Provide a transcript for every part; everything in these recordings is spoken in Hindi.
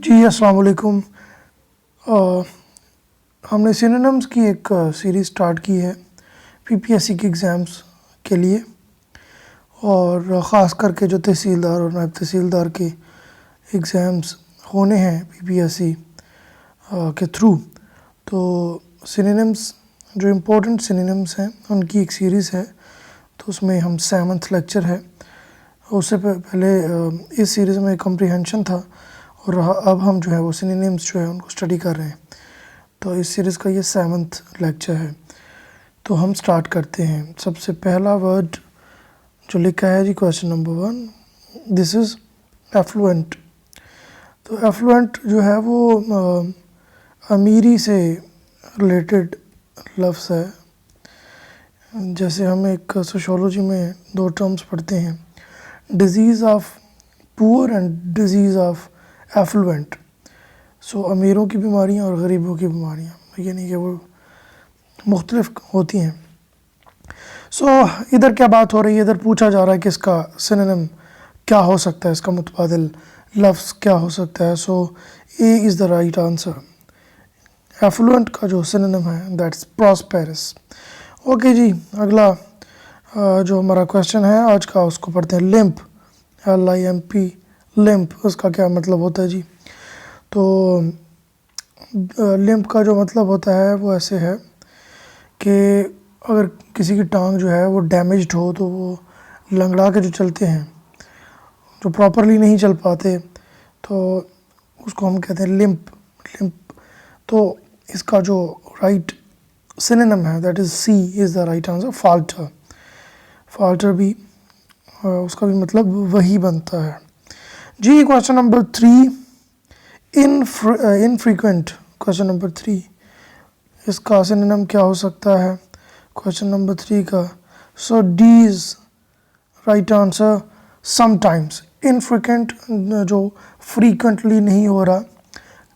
जी अस्सलाम वालेकुम। हमने सिनोनिम्स की एक सीरीज़ स्टार्ट की है पीपीएससी के एग्ज़ाम्स के लिए, और ख़ास करके जो तहसीलदार और नायब तहसीलदार के एग्ज़ाम्स होने हैं पीपीएससी के थ्रू। तो सिनोनिम्स, जो इम्पोर्टेंट सिनोनिम्स हैं उनकी एक सीरीज़ है, तो उसमें हम 7th लेक्चर है। उससे पहले इस सीरीज़ में कॉम्प्रिहेंशन था, और अब हम जो है वो सिनोनिम्स जो है उनको स्टडी कर रहे हैं। तो इस सीरीज़ का ये 7th लेक्चर है। तो हम स्टार्ट करते हैं। सबसे पहला वर्ड जो लिखा है जी, question number 1, this is affluent. तो एफ्लुएंट जो है वो अमीरी से रिलेटेड लफ्ज़ है। जैसे हम एक सोशियोलॉजी में 2 टर्म्स पढ़ते हैं, disease of poor and disease of affluent. So अमीरों की बीमारियां और गरीबों की बीमारियां, यानी कि वो मुख्तलिफ होती हैं। सो इधर क्या बात हो रही है, इधर पूछा जा रहा है कि इसका सिनोनिम क्या हो सकता है, इसका मुतबादिल लफ्ज़ क्या हो सकता है। So A is the right answer. Affluent का जो सिनोनिम है दैट्स प्रॉस्पेरस। ओके जी, अगला जो हमारा क्वेश्चन है आज का, उसको पढ़ते हैं। लिम्प, LIMP, लिम्प, उसका क्या मतलब होता है जी? तो लिम्प का जो मतलब होता है वो ऐसे है कि अगर किसी की टांग जो है वो डैमेज्ड हो, तो वो लंगड़ा के जो चलते हैं, जो प्रॉपरली नहीं चल पाते, तो उसको हम कहते हैं लिम्प। लिम्प। तो इसका जो राइट सिनोनिम है that is C is the right answer, falter. Falter भी उसका भी मतलब वही बनता है जी। Question number 3, infrequent. Question number 3, इसका सिनोनिम क्या हो सकता है क्वेश्चन नंबर 3 का? So D is right answer, sometimes. Infrequent जो फ्रीक्वेंटली नहीं हो रहा,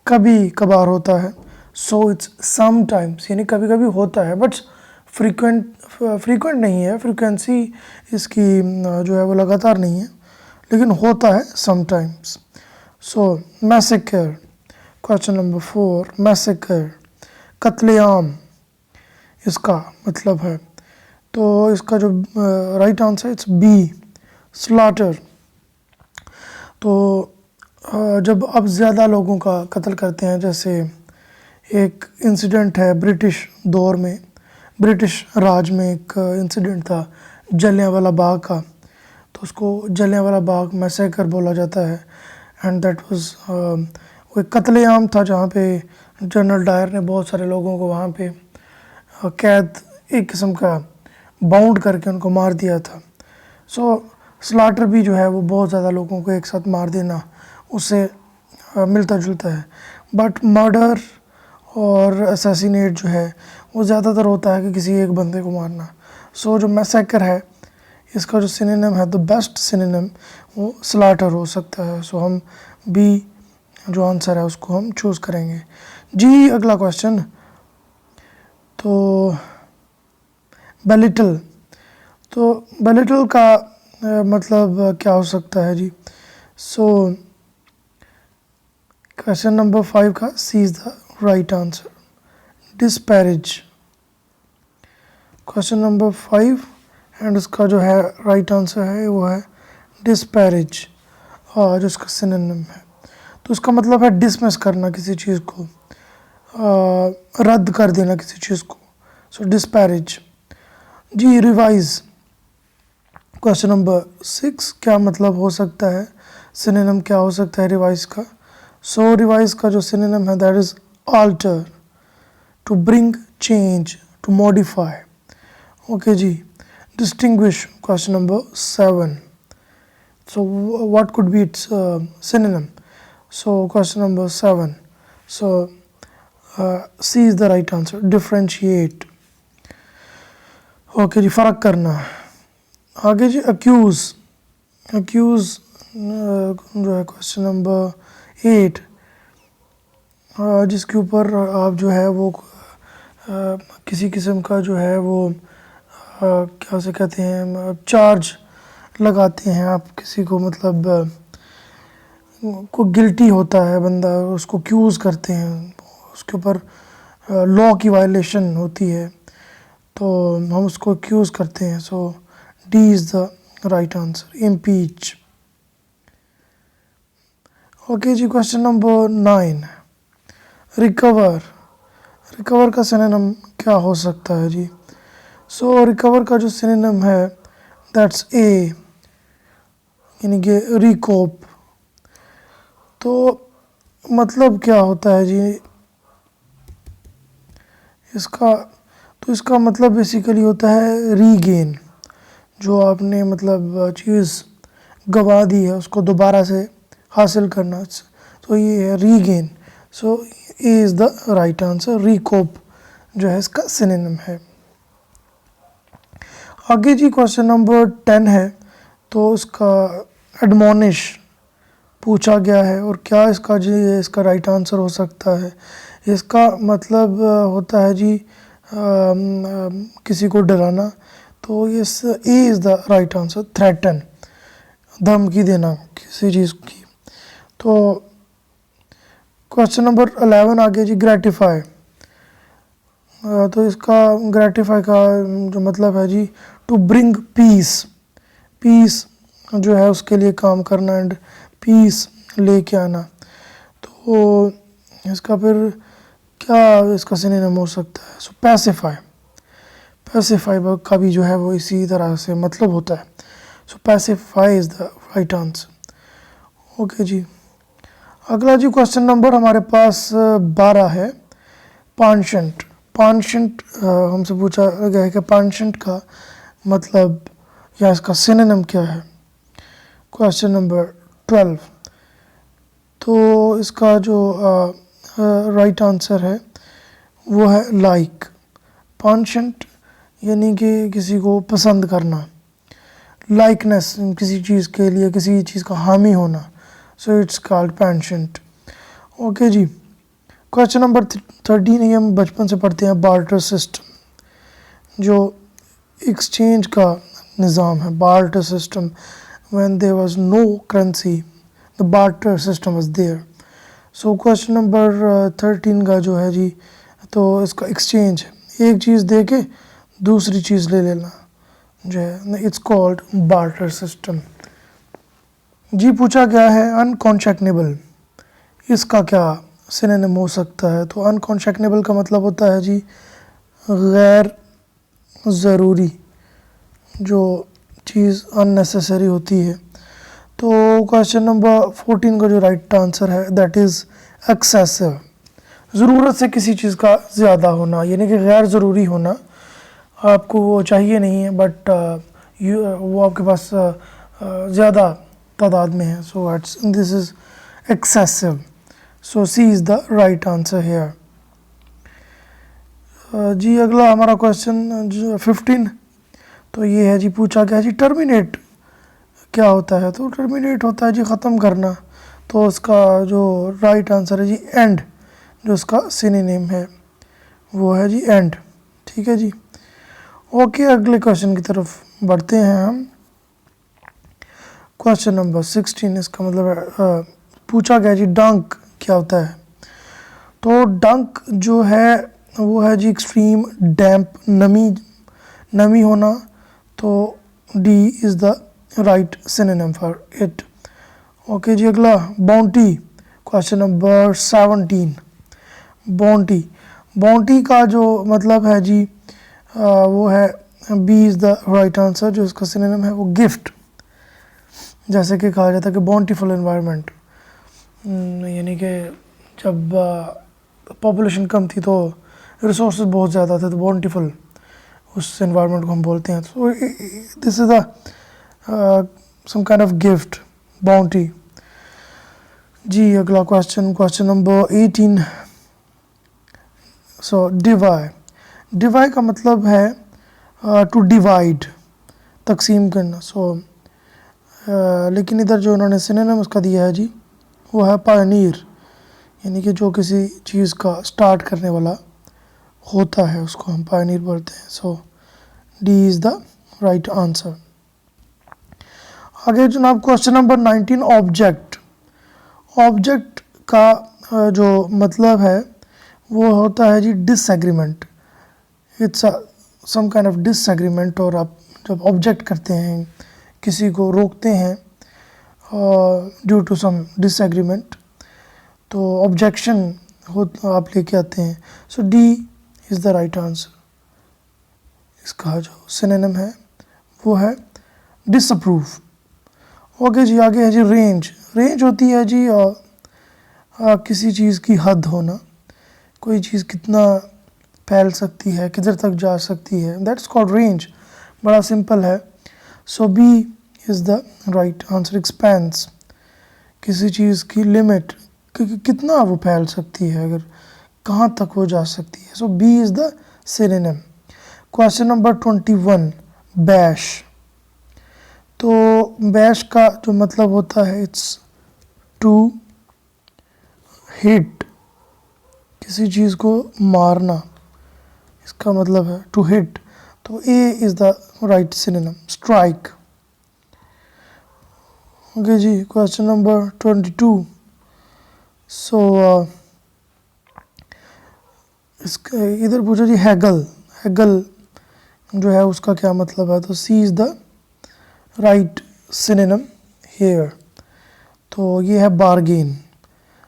कभी कभार होता है। सो इट्स समटाइम्स, यानी कभी कभी होता है, बट फ्रीक्वेंट नहीं है। फ्रीक्वेंसी इसकी जो है वो लगातार नहीं है, लेकिन होता है sometimes. So massacre. Question number 4, massacre, कत्लेआम इसका मतलब है। तो इसका जो right answer it's B, slaughter. तो जब अब ज़्यादा लोगों का कत्ल करते हैं, जैसे एक इंसिडेंट है ब्रिटिश दौर में, ब्रिटिश राज में एक इंसिडेंट था जलियांवाला बाग का, तो उसको जलियांवाला बाग मैसेकर बोला जाता है। एंड दैट वाज वो एक कत्लेआम था जहाँ पे जनरल डायर ने बहुत सारे लोगों को वहाँ पे कैद, एक किस्म का बाउंड करके उनको मार दिया था। सो स्लाटर भी जो है वो बहुत ज़्यादा लोगों को एक साथ मार देना, उससे मिलता जुलता है। बट मर्डर और असैसिनेट जो है वो ज़्यादातर होता है कि किसी एक बंदे को मारना। सो जो मैसेकर है, इसका जो सिनोनिम है, द बेस्ट सिनोनिम वो स्लाटर हो सकता है। सो हम बी जो आंसर है उसको हम चूज़ करेंगे जी। अगला क्वेश्चन, तो बेलिटल। तो बेलिटल का मतलब क्या हो सकता है जी? सो क्वेश्चन नंबर 5 का C is the right answer, disparage. Question number 5 and उसका जो है राइट आंसर है वो है डिस्पैरेज, और जो उसका सिनोनिम है, तो उसका मतलब है डिसमिस करना किसी चीज़ को, रद्द कर देना किसी चीज़ को। सो डिस्पैरेज जी। रिवाइज। क्वेश्चन नंबर 6, क्या मतलब हो सकता है, सिनोनिम क्या हो सकता है रिवाइज का? सो रिवाइज का जो सिनोनिम है that is alter, to bring change, to modify. Okay जी। Distinguish, question number 7. So what could be its synonym? So question number 7, so C is the right answer, differentiate. Okay जी, फ़र्क करना। आगे जी, accuse। accuse जो है क्वेश्चन नंबर 8, जिसके ऊपर आप जो है वो किसी किस्म का जो है वो क्या से कहते हैं, चार्ज लगाते हैं आप किसी को, मतलब को गिल्टी होता है बंदा, उसको एक्यूज़ करते हैं, उसके ऊपर लॉ की वायलेशन होती है, तो हम उसको एक्यूज़ करते हैं। So D is the right answer, impeach. Okay जी, क्वेश्चन नंबर 9, रिकवर। रिकवर का सिनोनिम क्या हो सकता है जी? सो रिकवर का जो सिनोनिम है दैट्स ए, यानी कि रिकोप। तो मतलब क्या होता है जी इसका? तो इसका मतलब बेसिकली होता है रीगेन, जो आपने मतलब चीज़ गवा दी है उसको दोबारा से हासिल करना, तो ये है regain. So A is the right answer, recoup जो है इसका सिनोनिम है। आगे जी क्वेश्चन नंबर 10 है, तो इसका एडमोनिश पूछा गया है, और क्या इसका जी इसका राइट आंसर हो सकता है? इसका मतलब होता है जी किसी को डराना, तो इस ए is the right answer, threaten, धमकी देना किसी चीज़ की। तो क्वेश्चन नंबर 11 आगे जी, ग्रेटिफाई। तो इसका ग्रेटिफाई का जो मतलब है जी टू ब्रिंग पीस, पीस जो है उसके लिए काम करना, एंड पीस लेके आना। तो इसका फिर क्या इसका सिनोनिम हो सकता है? सो पैसिफाई, पैसिफाई का भी जो है वो इसी तरह से मतलब होता है। So pacify is the right answer. Okay जी, अगला जी क्वेश्चन नंबर हमारे पास 12 है, पांशंट। पांशंट हमसे पूछा गया है कि पांशंट का मतलब या इसका सिनोनिम क्या है? Question number 12। तो इसका जो राइट आंसर है वो है लाइक। पांशंट यानी कि किसी को पसंद करना, लाइकनेस किसी चीज़ के लिए, किसी चीज़ का हामी होना। So it's called patient. Okay जी, क्वेश्चन नंबर 13 ये हम बचपन से पढ़ते हैं, बार्टर सिस्टम, जो एक्सचेंज का निज़ाम है, barter system. When there was no currency the barter system was there. So question number 13 का जो है जी, तो इसका एक्सचेंज है, एक चीज़ दे के दूसरी चीज़ ले लेना जो है, इट्स कॉल्ड बार्टर सिस्टम। जी पूछा गया है अनकॉन्शैक्नेबल, इसका क्या सिनोनिम हो सकता है? तो अनकॉन्शैक्नेबल का मतलब होता है जी गैर ज़रूरी, जो चीज़ अननेसेसरी होती है। तो क्वेश्चन नंबर 14 का जो राइट आंसर है दैट इज़ एक्सेसिव, ज़रूरत से किसी चीज़ का ज़्यादा होना, यानी कि गैर ज़रूरी होना, आपको वो चाहिए नहीं है बट वो आपके पास ज़्यादा तादाद में है। So it's this is excessive. So C is the right answer here. जी अगला हमारा क्वेश्चन जो 15, तो ये है जी, पूछा गया जी टर्मिनेट क्या होता है? तो टर्मिनेट होता है जी ख़त्म करना। तो उसका जो राइट आंसर है जी एंड, जो उसका सिनोनिम है वो है जी एंड। ठीक है जी, ओके अगले क्वेश्चन की तरफ बढ़ते हैं हम। क्वेश्चन नंबर 16, इसका मतलब पूछा गया जी डंक क्या होता है? तो डंक जो है वो है जी एक्सट्रीम डैम्प, नमी होना। तो D is the right synonym for it. Okay जी, अगला bounty, question number 17, bounty. Bounty का जो मतलब है जी वो है B is the right answer, जो इसका सिनोनिम है वो गिफ्ट। जैसे कि कहा जाता है कि बाउंटीफुल एनवायरनमेंट, यानी कि जब पॉपुलेशन कम थी तो रिसोर्स बहुत ज़्यादा थे, तो बाउंटीफुल उस एनवायरनमेंट को हम बोलते हैं। So this is the some kind of gift, bounty. जी अगला क्वेश्चन, क्वेश्चन नंबर 18। सो डिवाई, डिवाई का मतलब है टू डिवाइड, तकसीम करना। सो लेकिन इधर जो उन्होंने सिनोनिम उसका दिया है जी वो है पायनीर, यानी कि जो किसी चीज़ का स्टार्ट करने वाला होता है उसको हम पायनीर बोलते हैं। So D is the right answer. आगे जनाब क्वेश्चन नंबर 19, ऑब्जेक्ट। ऑब्जेक्ट का जो मतलब है वो होता है जी disagreement. It's some kind of disagreement. और आप जब ऑब्जेक्ट करते हैं, किसी को रोकते हैं ड्यू टू सम डिसएग्रीमेंट, तो ऑब्जेक्शन हो आप लेके आते हैं। So D is the right answer. इसका जो सिनोनिम है वो है डिसअप्रूव। ओके जी, आगे है जी रेंज। रेंज होती है जी किसी चीज़ की हद होना, कोई चीज़ कितना फैल सकती है, किधर तक जा सकती है, दैट्स कॉल्ड रेंज। बड़ा सिंपल है। So B is the right answer. Expense, किसी चीज़ की लिमिट, कितना वो फैल सकती है, अगर कहाँ तक वो जा सकती है। So B is the synonym. Question number 21, bash. तो बैश का जो मतलब होता है इट्स टू हिट, किसी चीज़ को मारना, इसका मतलब है टू हिट। तो A is the right synonym. Strike. Okay जी, क्वेश्चन नंबर 22। सो इसका इधर पूछा जी हैगल। हैगल जो है उसका क्या मतलब है, तो C is the right synonym here. तो ये है बार्गेन।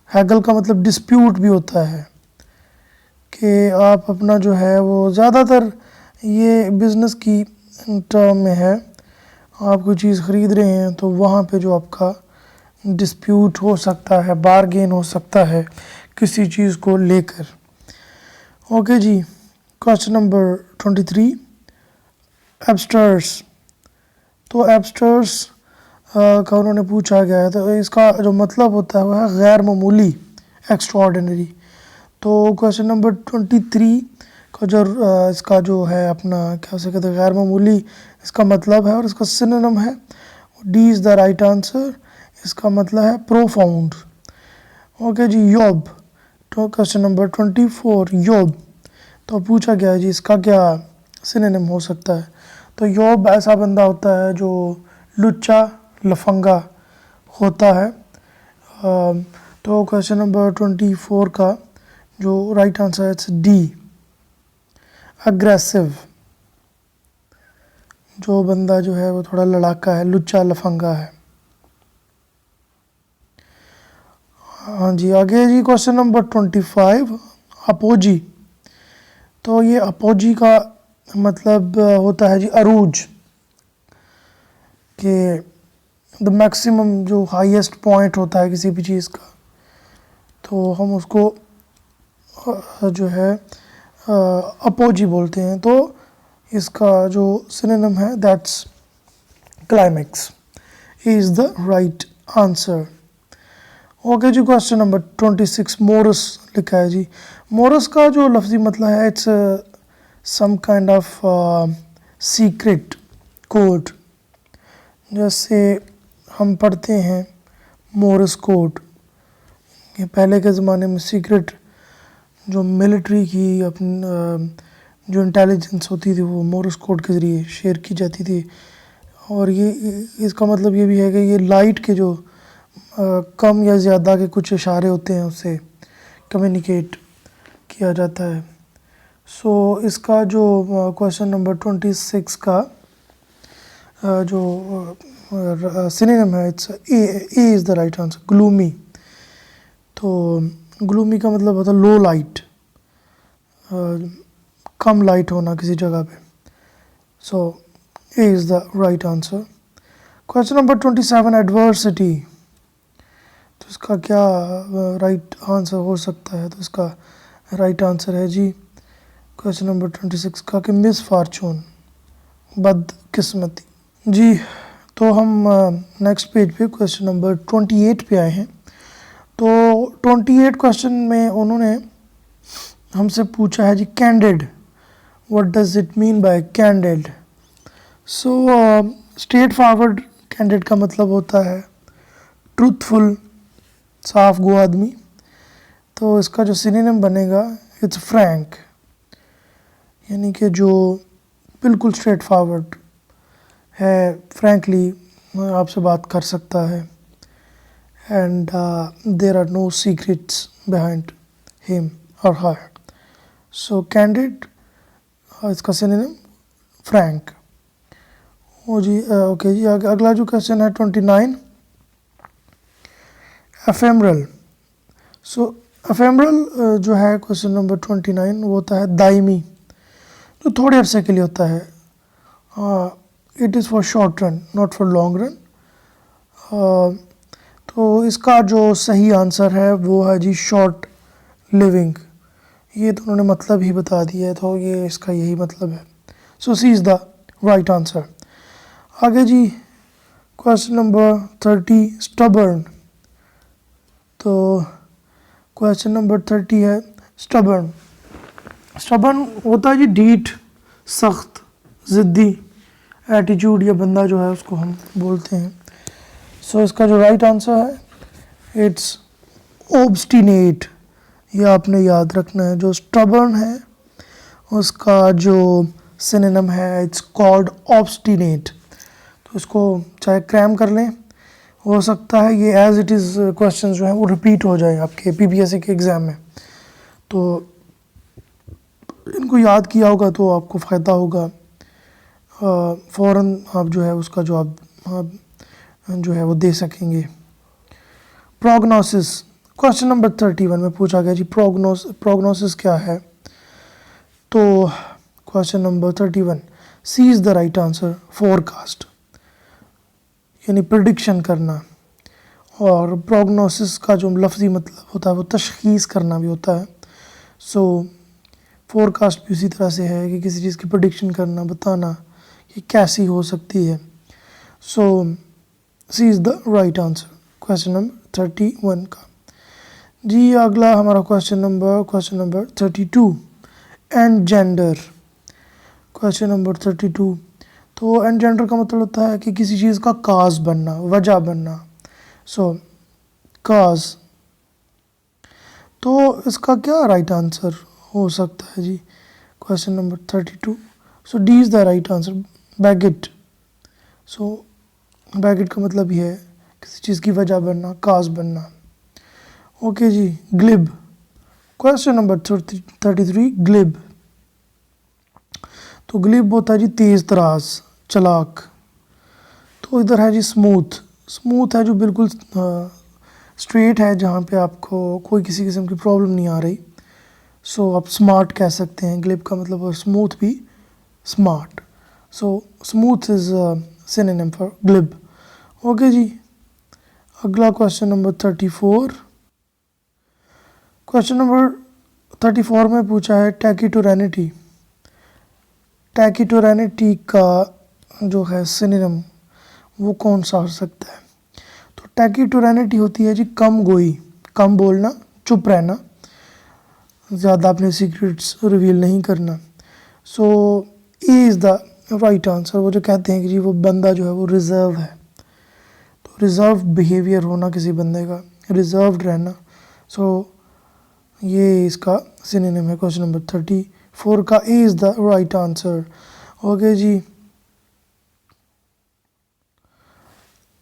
हैगल का मतलब डिस्प्यूट भी होता है, कि आप अपना जो है वो ज़्यादातर ये बिज़नेस की टर्म में है। आप कोई चीज़ ख़रीद रहे हैं तो वहाँ पे जो आपका डिस्प्यूट हो सकता है, बार्गेन हो सकता है किसी चीज़ को लेकर। ओके जी, क्वेश्चन नंबर 23, एब्स्टर्स। तो एब्स्टर्स का उन्होंने पूछा गया है, तो इसका जो मतलब होता है वह है गैर मामूली, एक्स्ट्राऑर्डिनरी। तो क्वेश्चन नंबर 23 का जो इसका जो है अपना क्या से कहते हैं गैर मामूली, इसका मतलब है, और इसका सिनोनिम है D is the right answer. इसका मतलब है प्रोफाउंड। ओके जी, योब। तो क्वेश्चन नंबर 24, योब। तो पूछा गया है जी इसका क्या सिनोनिम हो सकता है। तो योब ऐसा बंदा होता है जो लुच्चा लफंगा होता है। तो क्वेश्चन नंबर 24 का जो राइट आंसर है इट्स डी, अग्रेसिव। जो बंदा जो है वो थोड़ा लड़ाका है, लुच्चा लफंगा है। हाँ जी, आगे जी क्वेश्चन नंबर 25, अपोजी। तो ये अपोजी का मतलब होता है जी अरूज, कि द मैक्सिमम जो हाईएस्ट पॉइंट होता है किसी भी चीज़ का, तो हम उसको जो है अपोजी बोलते हैं। तो इसका जो सिनोनिम है that's climax. Is the right answer. Okay जी, क्वेश्चन नंबर 26, मोरस लिखा है जी। मोरस का जो लफ्ज़ी मतलब है it's some kind of secret code. जैसे हम पढ़ते हैं मोरस कोड, ये पहले के ज़माने में सीक्रेट जो मिलिट्री की अपनी जो इंटेलिजेंस होती थी वो मोरस कोड के ज़रिए शेयर की जाती थी। और ये इसका मतलब ये भी है कि ये लाइट के जो कम या ज़्यादा के कुछ इशारे होते हैं उससे कम्युनिकेट किया जाता है। सो इसका जो क्वेश्चन नंबर 26 का जो सिनोनिम है it's a is the right answer, gloomy. तो ग्लूमी का मतलब होता है लो लाइट, कम लाइट होना किसी जगह पे। So A is the right answer. Question number 27, adversity. तो इसका क्या राइट आंसर हो सकता है, तो इसका राइट आंसर है जी क्वेश्चन नंबर 26 का कि मिस फॉर्चून, बदकिस्मती जी। तो हम नेक्स्ट पेज पे क्वेश्चन नंबर 28 पे आए हैं। तो 28 क्वेश्चन में उन्होंने हमसे पूछा है जी candid, what does it mean by candid. So straightforward candid का मतलब होता है ट्रूथफुल, साफ गो आदमी। तो इसका जो सिनोनिम बनेगा इट्स फ्रैंक, यानी कि जो बिल्कुल स्ट्रेट फॉरवर्ड है, फ्रैंकली आपसे बात कर सकता है, and there are no secrets behind him or her. So candid इसका synonym frank. ओ जी ओके जी अगला जो क्वेश्चन है 29 एफेमरल. सो एफेमरल जो है क्वेश्चन नंबर 29 वो होता है दायमी, जो थोड़े अरसे के लिए होता है. It is for short run not for long run. तो इसका जो सही आंसर है वो है जी शॉर्ट लिविंग. ये तो उन्होंने मतलब ही बता दिया है, तो ये इसका यही मतलब है. So C is the right answer. आगे जी क्वेश्चन नंबर 30 स्टबर्न. तो क्वेश्चन नंबर 30 है स्टबर्न. स्टबर्न होता है जी ढीठ, सख्त, ज़िद्दी एटीट्यूड या बंदा जो है उसको हम बोलते हैं. सो इसका जो राइट आंसर है इट्स ऑब्स्टिनेट. ये आपने याद रखना है. जो स्टबर्न है उसका जो सिनोनिम है इट्स कॉल्ड ऑब्स्टिनेट. तो इसको चाहे क्रैम कर लें, हो सकता है ये एज इट इज़ क्वेश्चन जो है वो रिपीट हो जाए आपके पीपीएससी के एग्ज़ाम में. तो इनको याद किया होगा तो आपको फ़ायदा होगा. फ़ौरन आप जो है उसका जवाब आप जो है वो दे सकेंगे. प्रोग्नोसिस क्वेश्चन नंबर 31 में पूछा गया जी प्रोग्नोसिस क्या है. तो question number 31 C is the right answer. Forecast यानी प्रिडिक्शन करना, और प्रोग्नोसिस का जो लफ्ज़ी मतलब होता है वो तशख़ीस करना भी होता है. सो फोरकास्ट भी उसी तरह से है कि किसी चीज़ की प्रिडिक्शन करना, बताना कि कैसी हो सकती है. So C is the right answer question number 31 का. जी अगला हमारा question number 32 engender. Question number 32. तो एंड जेंडर का मतलब होता है कि किसी चीज़ का काज बनना, वजह बनना. सो काज. तो इसका क्या राइट आंसर हो सकता है जी question number 32. So D is the right answer. Beget. So beget का मतलब ये है किसी चीज़ की वजह बनना, काज बनना. ओके जी ग्लिब. Question number 33 glib. तो ग्लिब होता है जी तेज़ तराज, चलाक. तो इधर है जी स्मूथ. स्मूथ है जो बिल्कुल स्ट्रेट है, जहाँ पे आपको कोई किसी किस्म की प्रॉब्लम नहीं आ रही. सो आप स्मार्ट कह सकते हैं. ग्लिब का मतलब और स्मूथ भी smart. So smooth is synonym for glib. Okay जी अगला क्वेश्चन नंबर 34. क्वेश्चन नंबर 34 में पूछा है टैकिटोरेनिटी. टैकिटोरेनिटी का जो है सिनोनिम वो कौन सा हो सकता है. तो टैकिटोरेनिटी होती है जी कम गोई, कम बोलना, चुप रहना, ज़्यादा अपने सीक्रेट्स रिवील नहीं करना. So A is the right answer. वो जो कहते हैं कि जी वो बंदा जो है वो रिज़र्व है. तो रिज़र्व बिहेवियर होना किसी बंदे का, रिज़र्व्ड रहना. सो ये इसका सिनोनिम है. क्वेश्चन नंबर 34 का A is the right answer. Okay जी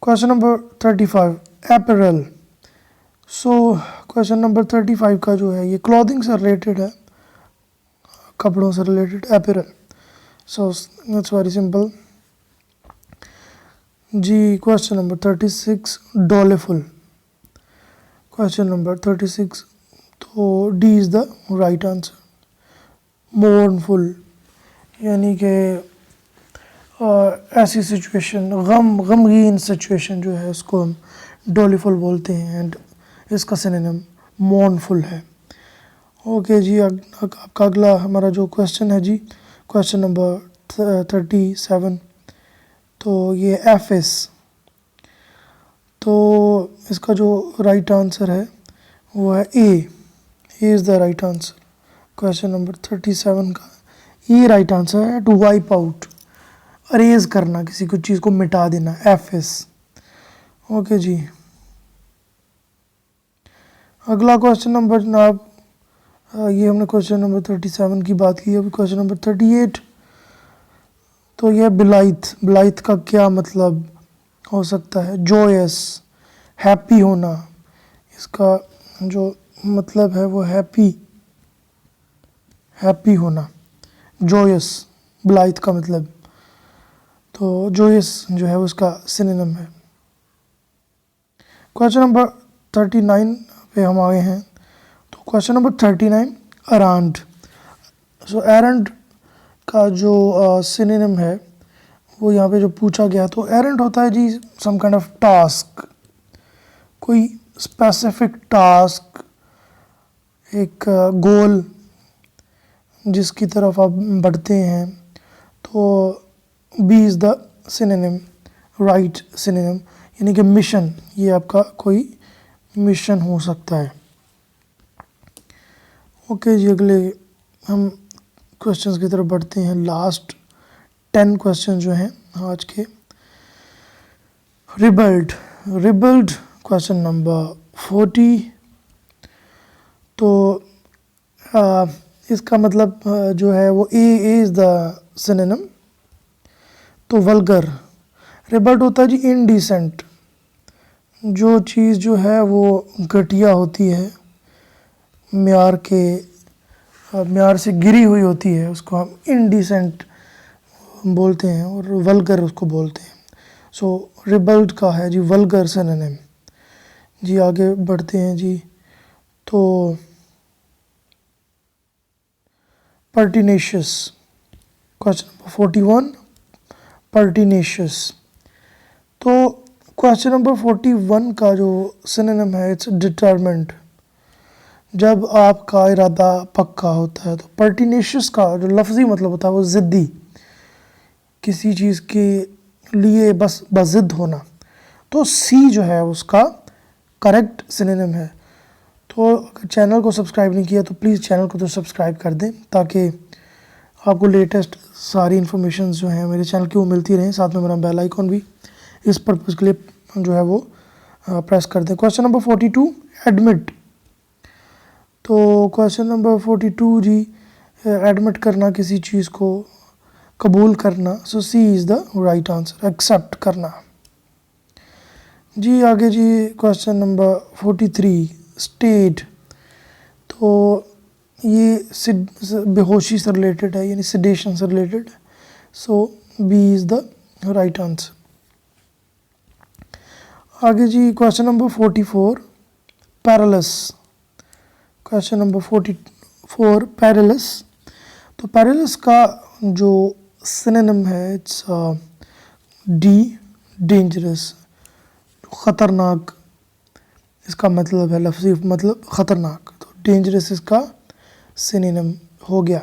question number 35 apparel. So question number 35 का जो है ये क्लॉथिंग से रिलेटेड है, कपड़ों से related apparel. So it's very simple जी. Question number 36 doleful. Question number 36. तो D is the right answer. Mournful यानी कि ऐसी सिचुएशन, गमगीन सिचुएशन जो है उसको हम डॉलीफुल बोलते हैं. एंड इसका सिनोनिम मोर्नफुल है. ओके जी आपका अगला हमारा जो क्वेश्चन है जी क्वेश्चन नंबर 37. तो ये एफ एस. तो इसका जो राइट आंसर है वो है ए is the right answer. Question number 37 का ये राइट आंसर है. टू वाइप आउट, अरेज करना, किसी को चीज़ को मिटा देना, एफ एस. ओके जी अगला क्वेश्चन नंबर जनाब ये हमने क्वेश्चन नंबर 37 की बात की. अभी क्वेश्चन नंबर 38. तो यह बिलाइत. बिलाइत का क्या मतलब हो सकता है. जॉयस, हैप्पी होना, इसका जो मतलब है वो हैप्पी होना। जॉयस, ब्लाइथ का मतलब, तो जॉयस जो है उसका सिनोनिम है। क्वेश्चन नंबर 39 पे हम आए हैं। तो क्वेश्चन नंबर 39, अराउंड। सो एरंड का जो सिनोनिम है वो यहाँ पे जो पूछा गया, तो एरंड होता है जी सम काइंड ऑफ टास्क, कोई स्पेसिफिक टास्क, एक गोल जिसकी तरफ आप बढ़ते हैं। तो B is the synonym, right synonym, यानी कि मिशन, ये आपका कोई मिशन हो सकता है। ओके जी, अगले हम क्वेश्चंस की तरफ बढ़ते हैं। लास्ट 10 क्वेश्चन जो हैं आज के। रिबल्ड क्वेश्चन नंबर 40। तो इसका मतलब जो है वो ए इज़ द सिनोनिम। तो वल्गर, रिबल्ट होता है जी इनडिसेंट, जो चीज़ जो है वो घटिया होती है, म्यार से गिरी हुई होती है, उसको हम इनडिसेंट बोलते हैं, और वल्गर उसको बोलते हैं। सो रिबल्ट का है जी वल्गर सिनोनिम। जी आगे बढ़ते हैं जी। तो पर्टिनेशियस, क्वेश्चन नंबर 41, पर्टिनेशियस। तो क्वेश्चन नंबर 41 का जो सिनोनिम है इट्स डिटरमिन्ड, जब आपका इरादा पक्का होता है। तो पर्टिनेशियस का जो लफ्ज़ी मतलब होता है वो ज़िद्दी, किसी चीज़ के लिए बस ज़िद होना। तो सी जो है उसका करेक्ट सिनोनिम है। तो अगर चैनल को सब्सक्राइब नहीं किया तो प्लीज़ चैनल को तो सब्सक्राइब कर दें, ताकि आपको लेटेस्ट सारी इन्फॉर्मेशन जो है मेरे चैनल की वो मिलती रहें। साथ में मेरा बेल आइकॉन भी इस पर्पज़ के लिए जो है वो प्रेस कर दें। Question number 42, admit. तो क्वेश्चन नंबर 42 जी, एडमिट करना, किसी चीज़ को कबूल करना। So C is the right answer, accept करना। जी आगे जी क्वेश्चन नंबर 43, स्टेट। तो ये बेहोशी से रिलेटेड है, यानी सिडेशन से related. So B is the right answer. आगे जी question number 44, perilous. Question number 44, perilous. तो पैरालस का जो सिनोनिम है इट्स डी, डेंजरस, ख़तरनाक, इसका मतलब है लफ्ज़ी मतलब ख़तरनाक। तो डेंजरस इसका सिनोनिम हो गया।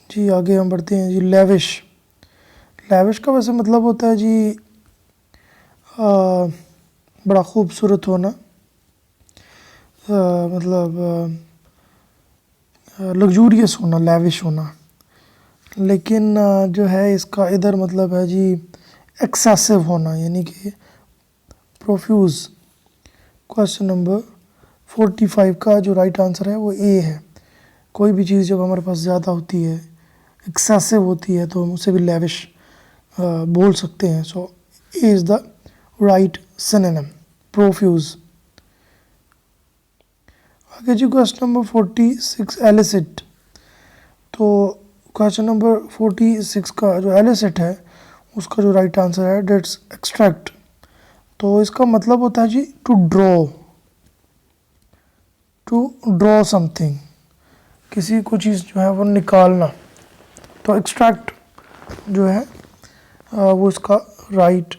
जी आगे हम बढ़ते हैं जी। लेविश, लेविश का वैसे मतलब होता है जी बड़ा खूबसूरत होना, मतलब लग्जूरियस होना, लेविश होना। लेकिन जो है इसका इधर मतलब है जी एक्सेसिव होना, यानी कि प्रोफ्यूज़। क्वेश्चन नंबर 45 का जो राइट आंसर है वो ए है। कोई भी चीज़ जब हमारे पास ज़्यादा होती है, एक्सेसिव होती है, तो हम उसे भी लेविश बोल सकते हैं। So A is the right synonym, profuse. आगे जी क्वेश्चन नंबर 46, एलिसिट। तो क्वेश्चन नंबर 46 का जो एलिसिट है उसका जो राइट आंसर है डेट्स एक्सट्रैक्ट। तो इसका मतलब होता है जी टू ड्रॉ समथिंग, किसी को चीज़ जो है वो निकालना। तो एक्सट्रैक्ट जो है वो इसका राइट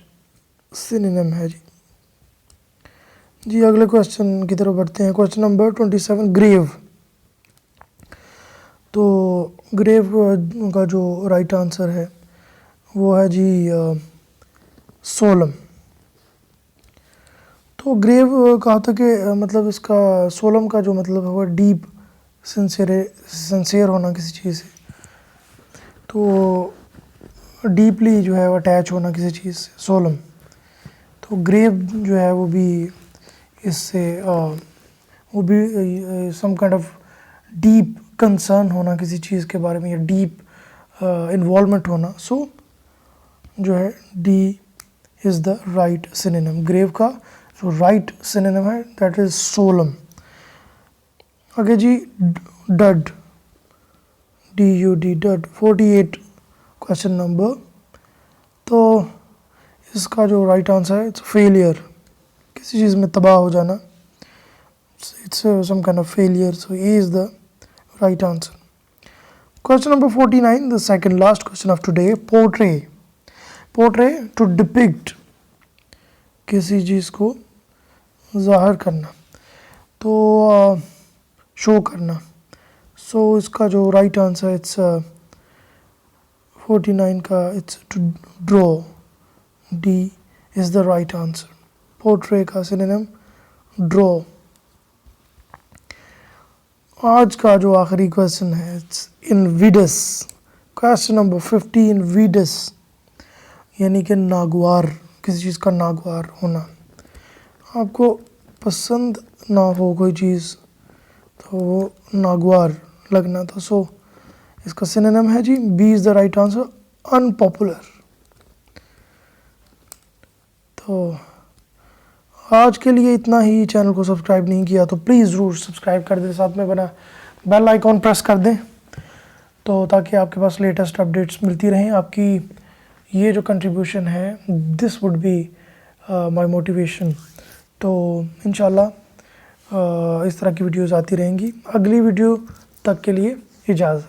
सिनोनिम है जी। जी अगले क्वेश्चन की तरफ बढ़ते हैं। Question number 27, grave. तो ग्रेव का जो राइट आंसर है वो है जी सोलम। तो ग्रेव कहा था कि मतलब इसका सोलम का जो मतलब है वो डीप, सिंसियर होना किसी चीज़ से। तो डीपली जो है वो अटैच होना किसी चीज़ से, सोलम। तो ग्रेव जो है वो भी इससे वो भी some kind of deep concern होना किसी चीज़ के बारे में, या डीप इन्वॉल्वमेंट होना। सो जो है D is the right synonym. Grave का सो राइट सिनोनिम है दैट इज सोलम। आगे जी dud, DUD dud, 48 question number. तो इसका जो राइट आंसर है इट्स फेलियर, किसी चीज़ में तबाह हो जाना, it's some kind of failure, so A is the right answer. Question number 49, the second last question of today, portray, portray to depict, किसी चीज़ को ज़ाहिर करना, तो शो करना। सो इसका जो राइट आंसर इट्स 49 का it's to draw, D is the right answer. portray का सिनोनिम ड्रॉ। आज का जो आखिरी क्वेश्चन है it's invidious, question number 50, invidious यानी कि नागवार, किसी चीज़ का नागवार होना। आपको पसंद ना हो कोई चीज़ तो वो नागवार लगना था। सो इसका सिनोनिम है जी B is the right answer, unpopular. तो आज के लिए इतना ही। चैनल को सब्सक्राइब नहीं किया तो प्लीज़ ज़रूर सब्सक्राइब कर दें, साथ में बना बेल आइकॉन प्रेस कर दें, तो ताकि आपके पास लेटेस्ट अपडेट्स मिलती रहें। आपकी ये जो कंट्रीब्यूशन है this would be my motivation. तो इंशाल्लाह इस तरह की वीडियोस आती रहेंगी। अगली वीडियो तक के लिए इजाज़त।